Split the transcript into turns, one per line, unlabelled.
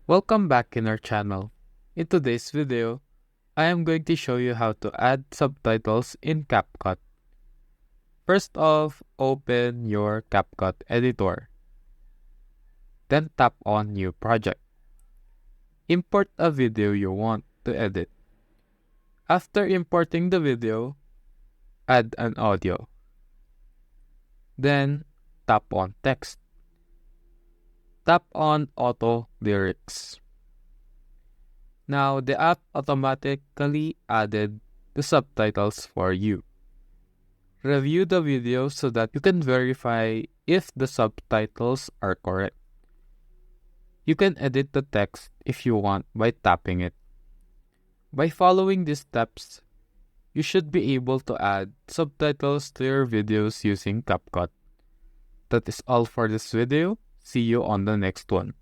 Welcome back in our channel. In today's video, I am going to show you how to add subtitles in Capcut. First off, open your Capcut editor. Then tap on New Project. Import a video you want to edit. After importing the video, add an audio. Then tap on Text. Tap on Auto Lyrics. Now the app automatically added the subtitles for you. Review the video so that you can verify if the subtitles are correct. You can edit the text if you want by tapping it. By following these steps, you should be able to add subtitles to your videos using Capcut. That is all for this video. See you on the next one.